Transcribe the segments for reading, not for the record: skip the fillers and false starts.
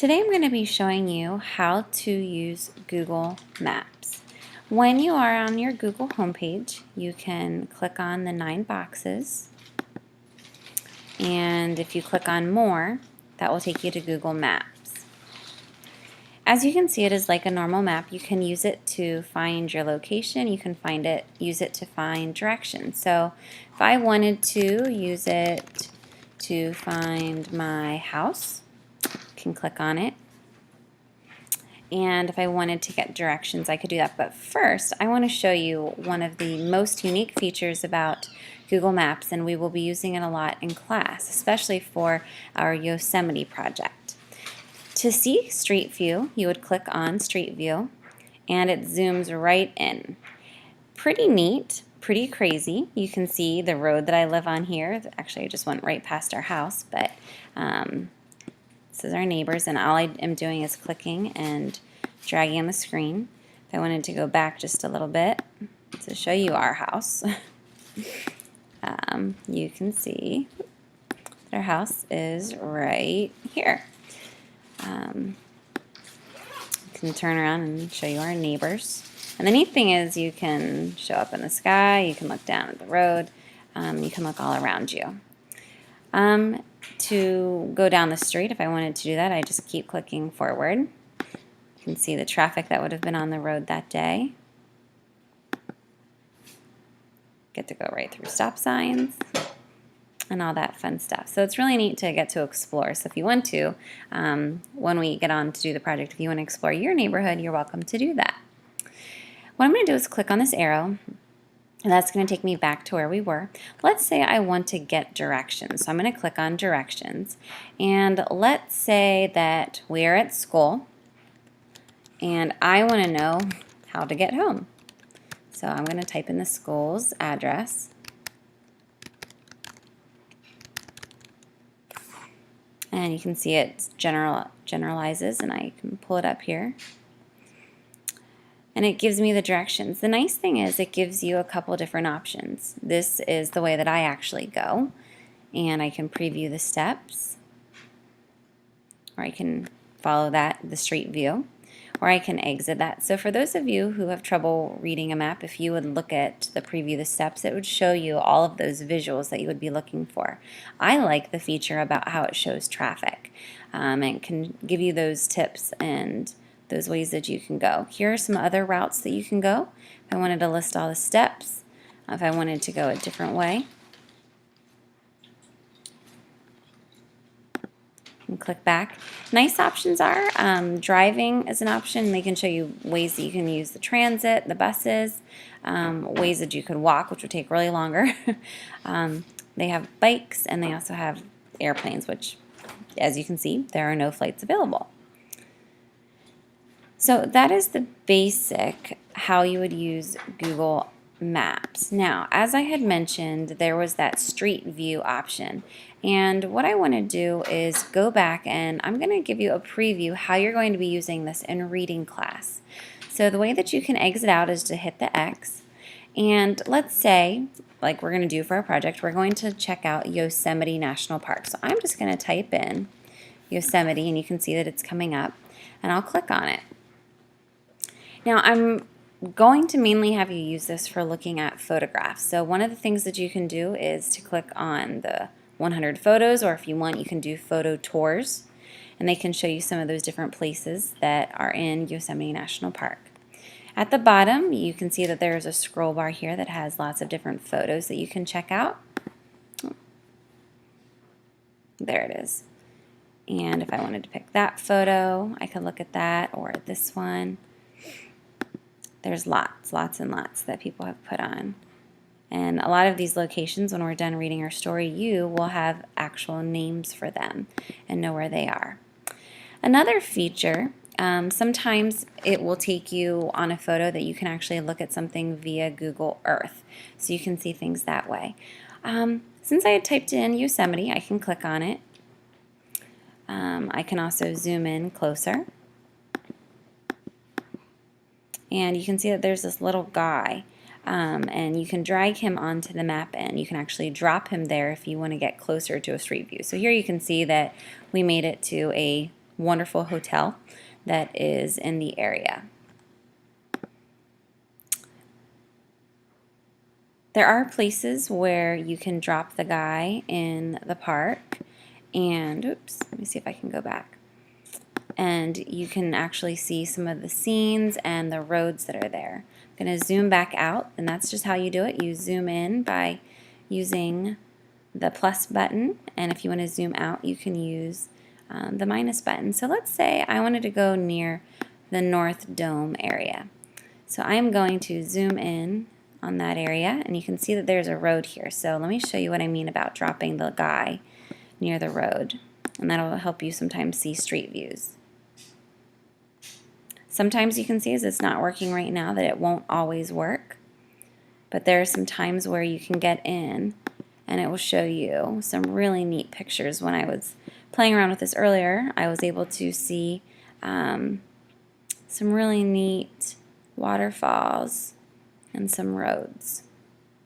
Today I'm going to be showing you how to use Google Maps. When you are on your Google homepage, you can click on the 9 boxes, and if you click on More, that will take you to Google Maps. As you can see, it is like a normal map. You can use it to find your location. You can use it to find directions. So if I wanted to use it to find my house, I can click on it. And if I wanted to get directions, I could do that. But first, I want to show you one of the most unique features about Google Maps, and we will be using it a lot in class, especially for our Yosemite project. To see Street View, you would click on Street View, and it zooms right in. Pretty neat, pretty crazy. You can see the road that I live on here. Actually, I just went right past our house, but this is our neighbors, and all I am doing is clicking and dragging on the screen. If I wanted to go back just a little bit to show you our house, you can see that our house is right here. You can turn around and show you our neighbors. And the neat thing is you can show up in the sky, you can look down at the road, you can look all around you. To go down the street, if I wanted to do that, I just keep clicking forward. You can see the traffic that would have been on the road that day. Get to go right through stop signs and all that fun stuff. So it's really neat to get to explore. So if you want to, when we get on to do the project, if you want to explore your neighborhood, you're welcome to do that. What I'm going to do is click on this arrow, and that's going to take me back to where we were. Let's say I want to get directions. So I'm going to click on directions. And let's say that we're at school and I want to know how to get home. So I'm going to type in the school's address. And you can see it generalizes, and I can pull it up here. And it gives me the directions. The nice thing is it gives you a couple different options. This is the way that I actually go, and I can preview the steps, or I can follow the street view, or I can exit that. So for those of you who have trouble reading a map, if you would look at the preview the steps, it would show you all of those visuals that you would be looking for. I like the feature about how it shows traffic, and it can give you those tips and those ways that you can go. Here are some other routes that you can go. If I wanted to list all the steps, if I wanted to go a different way, and click back. Nice options are driving is an option. They can show you ways that you can use the transit, the buses, ways that you could walk, which would take really longer. They have bikes, and they also have airplanes, which, as you can see, there are no flights available. So that is the basic how you would use Google Maps. Now, as I had mentioned, there was that street view option. And what I want to do is go back, and I'm going to give you a preview how you're going to be using this in reading class. So the way that you can exit out is to hit the X. And let's say, like we're going to do for our project, we're going to check out Yosemite National Park. So I'm just going to type in Yosemite, and you can see that it's coming up, and I'll click on it. Now, I'm going to mainly have you use this for looking at photographs. So one of the things that you can do is to click on the 100 photos, or if you want, you can do photo tours, and they can show you some of those different places that are in Yosemite National Park. At the bottom, you can see that there's a scroll bar here that has lots of different photos that you can check out. There it is. And if I wanted to pick that photo, I could look at that, or this one. There's lots and lots that people have put on. And a lot of these locations, when we're done reading our story, you will have actual names for them and know where they are. Another feature, sometimes it will take you on a photo that you can actually look at something via Google Earth. So you can see things that way. Since I had typed in Yosemite, I can click on it. I can also zoom in closer. And you can see that there's this little guy, and you can drag him onto the map, and you can actually drop him there if you want to get closer to a street view. So here you can see that we made it to a wonderful hotel that is in the area. There are places where you can drop the guy in the park, and oops, let me see if I can go back. And you can actually see some of the scenes and the roads that are there. I'm going to zoom back out, and that's just how you do it. You zoom in by using the plus button, and if you want to zoom out, you can use the minus button. So let's say I wanted to go near the North Dome area. So I'm going to zoom in on that area, and you can see that there's a road here. So let me show you what I mean about dropping the guy near the road, and that'll help you sometimes see street views. Sometimes you can see as it's not working right now that it won't always work, but there are some times where you can get in and it will show you some really neat pictures. When I was playing around with this earlier, I was able to see some really neat waterfalls and some roads.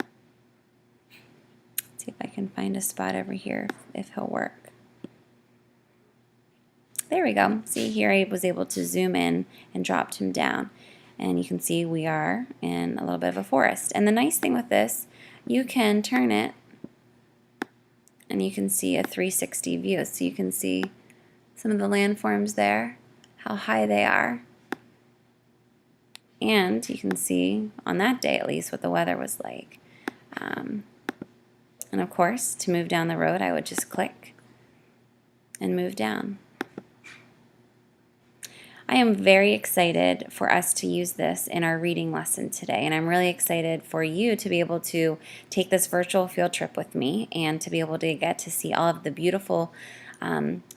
Let's see if I can find a spot over here if he'll work. There we go. See, here I was able to zoom in and dropped him down. And you can see we are in a little bit of a forest. And the nice thing with this, you can turn it and you can see a 360 view. So you can see some of the landforms there, how high they are. And you can see, on that day at least, what the weather was like. And of course, to move down the road, I would just click and move down. I am very excited for us to use this in our reading lesson today, and I'm really excited for you to be able to take this virtual field trip with me and to be able to get to see all of the beautiful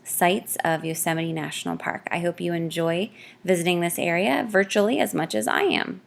sights of Yosemite National Park. I hope you enjoy visiting this area virtually as much as I am.